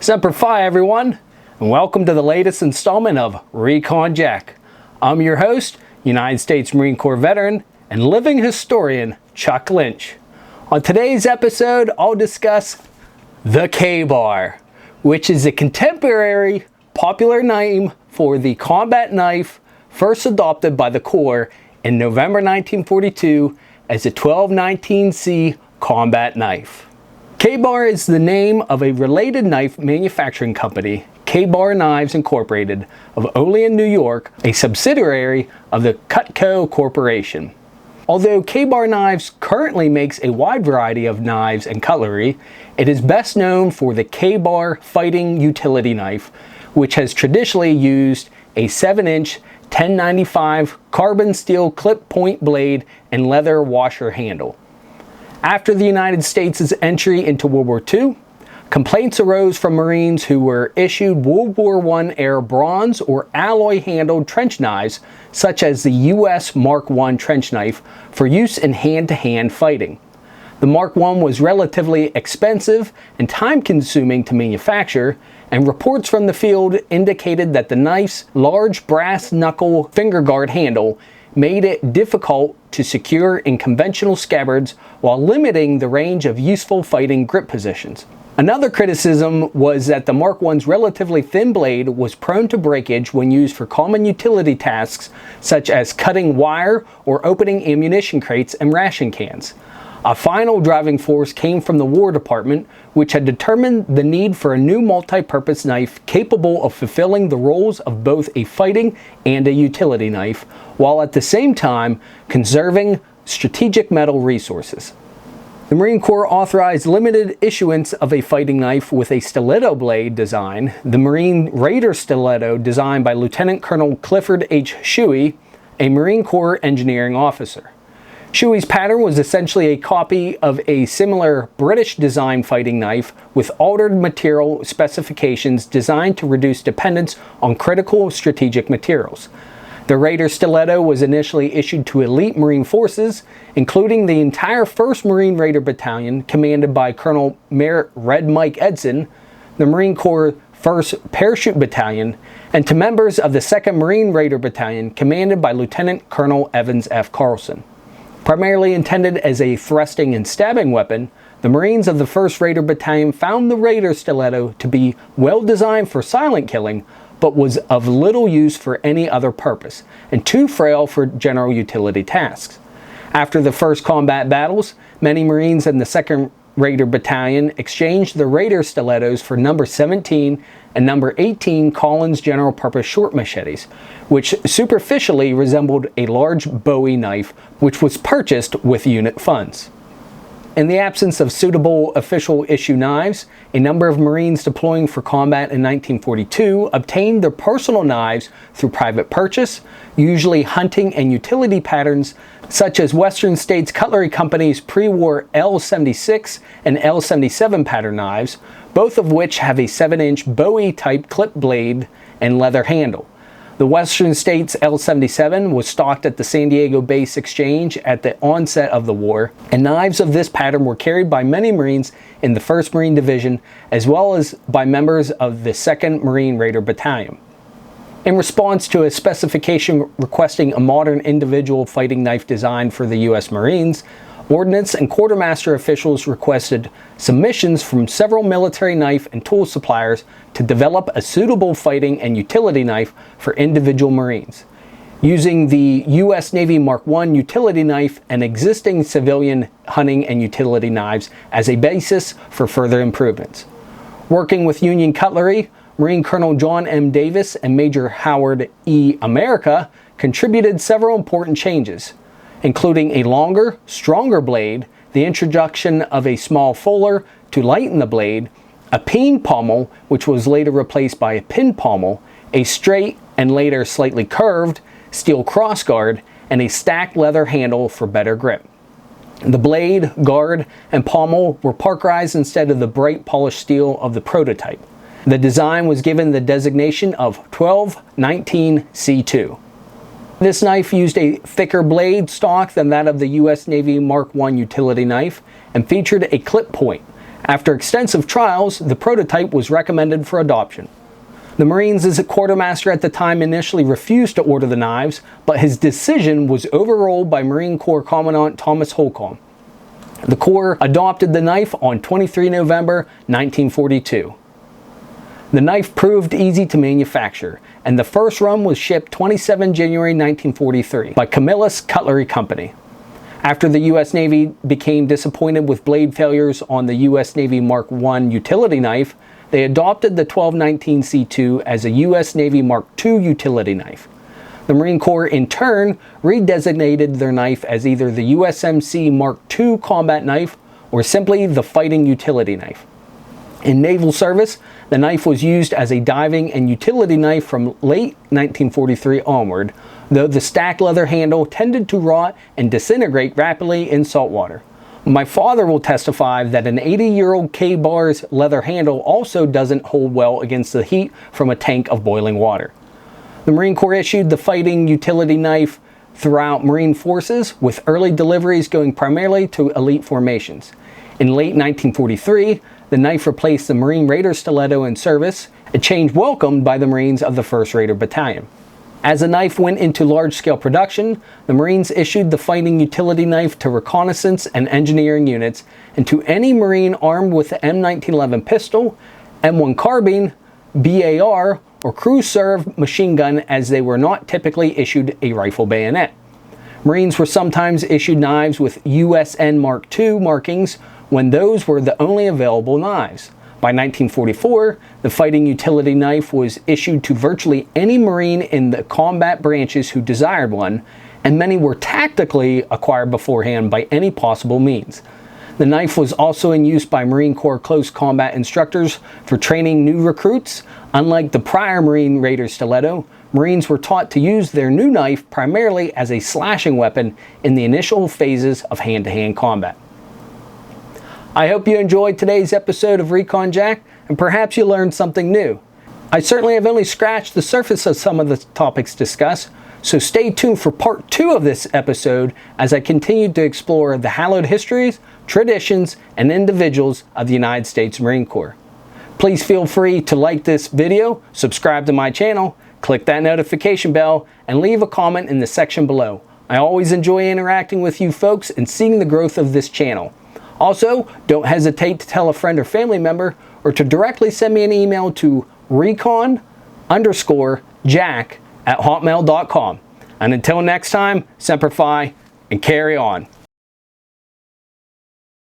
Semper Fi, everyone, and welcome to the latest installment of Recon Jack. I'm your host, United States Marine Corps veteran and living historian, Chuck Lynch. On today's episode, I'll discuss the K-bar, which is a contemporary popular name for the combat knife first adopted by the Corps in November 1942 as a 1219C combat knife. K-bar is the name of a related knife manufacturing company, K-Bar Knives Incorporated of Olean, New York, a subsidiary of the Cutco Corporation. Although K-Bar Knives currently makes a wide variety of knives and cutlery, it is best known for the K-Bar Fighting Utility Knife, which has traditionally used a 7-inch 1095 carbon steel clip point blade and leather washer handle. After the United States' entry into World War II, complaints arose from Marines who were issued World War I era bronze or alloy-handled trench knives, such as the US Mark I trench knife, for use in hand-to-hand fighting. The Mark I was relatively expensive and time-consuming to manufacture, and reports from the field indicated that the knife's large brass knuckle finger guard handle made it difficult to secure in conventional scabbards while limiting the range of useful fighting grip positions. Another criticism was that the Mark I's relatively thin blade was prone to breakage when used for common utility tasks such as cutting wire or opening ammunition crates and ration cans. A final driving force came from the War Department, which had determined the need for a new multi-purpose knife capable of fulfilling the roles of both a fighting and a utility knife, while at the same time conserving strategic metal resources. The Marine Corps authorized limited issuance of a fighting knife with a stiletto blade design, the Marine Raider stiletto designed by Lieutenant Colonel Clifford H. Shuey, a Marine Corps engineering officer. Shuey's pattern was essentially a copy of a similar British-designed fighting knife with altered material specifications designed to reduce dependence on critical strategic materials. The Raider stiletto was initially issued to elite Marine forces, including the entire 1st Marine Raider Battalion, commanded by Colonel Merritt Red Mike Edson, the Marine Corps 1st Parachute Battalion, and to members of the 2nd Marine Raider Battalion, commanded by Lieutenant Colonel Evans F. Carlson. Primarily intended as a thrusting and stabbing weapon, the Marines of the 1st Raider Battalion found the Raider stiletto to be well designed for silent killing, but was of little use for any other purpose, and too frail for general utility tasks. After the first combat battles, many Marines in the 2nd Raider Battalion exchanged the Raider stilettos for number 17 and number 18 Collins general purpose short machetes, which superficially resembled a large Bowie knife, which was purchased with unit funds. In the absence of suitable official issue knives, a number of Marines deploying for combat in 1942 obtained their personal knives through private purchase, usually hunting and utility patterns such as Western States Cutlery Company's pre-war L76 and L77 pattern knives, both of which have a 7-inch Bowie-type clip blade and leather handle. The Western States L77 was stocked at the San Diego Base Exchange at the onset of the war, and knives of this pattern were carried by many Marines in the 1st Marine Division, as well as by members of the 2nd Marine Raider Battalion. In response to a specification requesting a modern individual fighting knife design for the U.S. Marines, Ordnance and Quartermaster officials requested submissions from several military knife and tool suppliers to develop a suitable fighting and utility knife for individual Marines. Using the U.S. Navy Mark I utility knife and existing civilian hunting and utility knives as a basis for further improvements. Working with Union Cutlery, Marine Colonel John M. Davis and Major Howard E. America contributed several important changes, including a longer, stronger blade, the introduction of a small fuller to lighten the blade, a peen pommel, which was later replaced by a pin pommel, a straight and later slightly curved steel crossguard, and a stacked leather handle for better grip. The blade, guard, and pommel were parkerized instead of the bright polished steel of the prototype. The design was given the designation of 1219C2. This knife used a thicker blade stock than that of the U.S. Navy Mark I utility knife and featured a clip point, After extensive trials, the prototype was recommended for adoption. The Marines' quartermaster at the time initially refused to order the knives, but his decision was overruled by Marine Corps Commandant Thomas Holcomb. The Corps adopted the knife on 23 November 1942. The knife proved easy to manufacture, and the first run was shipped 27 January 1943 by Camillus Cutlery Company. After the U.S. Navy became disappointed with blade failures on the U.S. Navy Mark I utility knife, they adopted the 1219C2 as a U.S. Navy Mark II utility knife. The Marine Corps in turn redesignated their knife as either the USMC Mark II combat knife or simply the fighting utility knife. In naval service, the knife was used as a diving and utility knife from late 1943 onward, though the stacked leather handle tended to rot and disintegrate rapidly in salt water. My father will testify that an 80-year-old K-Bar's leather handle also doesn't hold well against the heat from a tank of boiling water. The Marine Corps issued the fighting utility knife throughout Marine forces, with early deliveries going primarily to elite formations. In late 1943, the knife replaced the Marine Raider stiletto in service, a change welcomed by the Marines of the 1st Raider Battalion. As the knife went into large-scale production, the Marines issued the fighting utility knife to reconnaissance and engineering units and to any Marine armed with the M1911 pistol, M1 carbine, BAR, or crew-served machine gun, as they were not typically issued a rifle bayonet. Marines were sometimes issued knives with USN Mark II markings when those were the only available knives. By 1944, the fighting utility knife was issued to virtually any Marine in the combat branches who desired one, and many were tactically acquired beforehand by any possible means. The knife was also in use by Marine Corps close combat instructors for training new recruits. Unlike the prior Marine Raider stiletto, Marines were taught to use their new knife primarily as a slashing weapon in the initial phases of hand-to-hand combat. I hope you enjoyed today's episode of Recon Jack, and perhaps you learned something new. I certainly have only scratched the surface of some of the topics discussed, so stay tuned for part 2 of this episode as I continue to explore the hallowed histories, traditions, and individuals of the United States Marine Corps. Please feel free to like this video, subscribe to my channel, click that notification bell, and leave a comment in the section below. I always enjoy interacting with you folks and seeing the growth of this channel. Also, don't hesitate to tell a friend or family member, or to directly send me an email to recon_jack@hotmail.com. And until next time, Semper Fi and carry on.